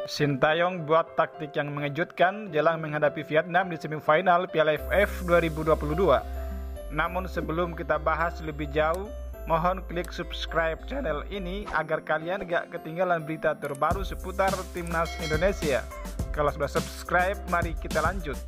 Sintayong buat taktik yang mengejutkan jelang menghadapi Vietnam di semifinal Piala AFF 2022. Namun sebelum kita bahas lebih jauh, mohon klik subscribe channel ini agar kalian gak ketinggalan berita terbaru seputar Timnas Indonesia. Kalau sudah subscribe, mari kita lanjut.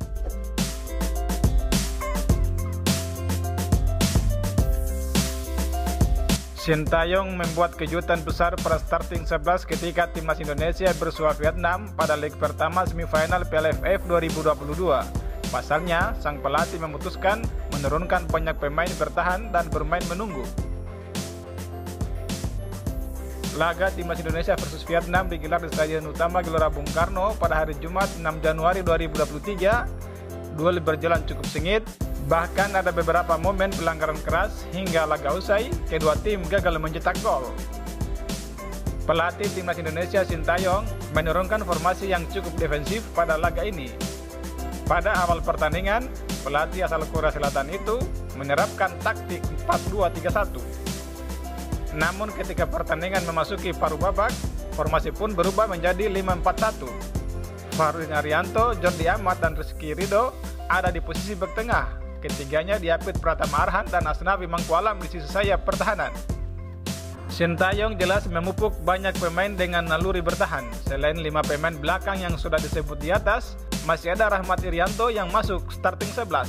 Sintayong membuat kejutan besar pada starting 11 ketika Timnas Indonesia bersua Vietnam pada leg pertama semifinal Piala AFF 2022. Pasalnya, sang pelatih memutuskan menurunkan banyak pemain bertahan dan bermain menunggu. Laga Timnas Indonesia versus Vietnam digelar di Stadion Utama Gelora Bung Karno pada hari Jumat 6 Januari 2023. Duel berjalan cukup sengit. Bahkan ada beberapa momen pelanggaran keras hingga laga usai, kedua tim gagal mencetak gol. Pelatih Timnas Indonesia Sintayong menurunkan formasi yang cukup defensif pada laga ini. Pada awal pertandingan, pelatih asal Korea Selatan itu menerapkan taktik 4-2-3-1. Namun ketika pertandingan memasuki paruh babak, formasi pun berubah menjadi 5-4-1. Fahruddin Arianto, Jordi Amat, dan Rizky Ridho ada di posisi bek tengah. Ketiganya diapit Pratama Arhan dan Asnawi Mangkualam di sisi sayap pertahanan. Sintayong jelas memupuk banyak pemain dengan naluri bertahan. Selain 5 pemain belakang yang sudah disebut di atas, masih ada Rahmat Irianto yang masuk starting 11.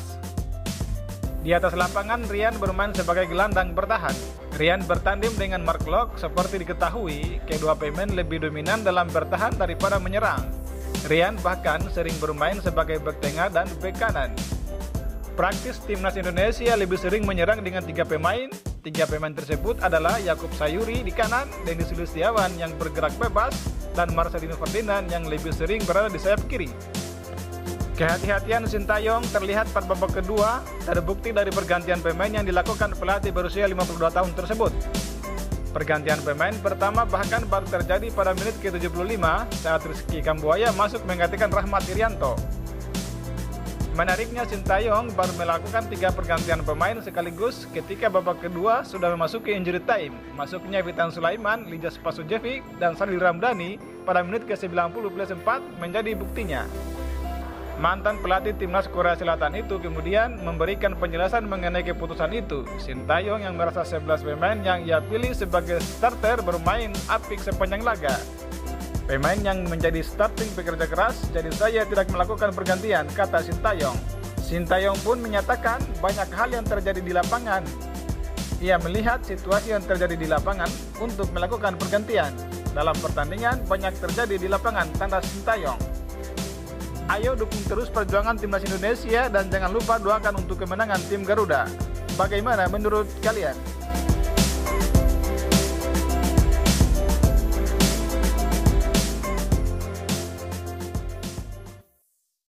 Di atas lapangan, Rian bermain sebagai gelandang bertahan. Rian bertandem dengan Mark Locke. Seperti diketahui, kedua pemain lebih dominan dalam bertahan daripada menyerang. Rian bahkan sering bermain sebagai bek tengah dan bek kanan. Praktis Timnas Indonesia lebih sering menyerang dengan 3 pemain. 3 pemain tersebut adalah Yakub Sayuri di kanan, Denny Sulistiawan yang bergerak bebas, dan Marcelino Ferdinand yang lebih sering berada di sayap kiri. Kehati-hatian Sintayong terlihat pada babak kedua, terbukti dari pergantian pemain yang dilakukan pelatih berusia 52 tahun tersebut. Pergantian pemain pertama bahkan baru terjadi pada menit ke-75 saat Rizky Kambuaya masuk menggantikan Rahmat Irianto. Menariknya, Sintayong baru melakukan 3 pergantian pemain sekaligus ketika babak kedua sudah memasuki injury time. Masuknya Witan Sulaiman, Lijas Pasujevic, dan Salih Ramdhani pada menit ke-90+4 menjadi buktinya. Mantan pelatih Timnas Korea Selatan itu kemudian memberikan penjelasan mengenai keputusan itu. Sintayong yang merasa 11 pemain yang ia pilih sebagai starter bermain apik sepanjang laga. Pemain yang menjadi starting bekerja keras, jadi saya tidak melakukan pergantian, kata Sintayong. Sintayong pun menyatakan banyak hal yang terjadi di lapangan. Ia melihat situasi yang terjadi di lapangan untuk melakukan pergantian. Dalam pertandingan banyak terjadi di lapangan, tanda Sintayong. Ayo dukung terus perjuangan Timnas Indonesia dan jangan lupa doakan untuk kemenangan tim Garuda. Bagaimana menurut kalian?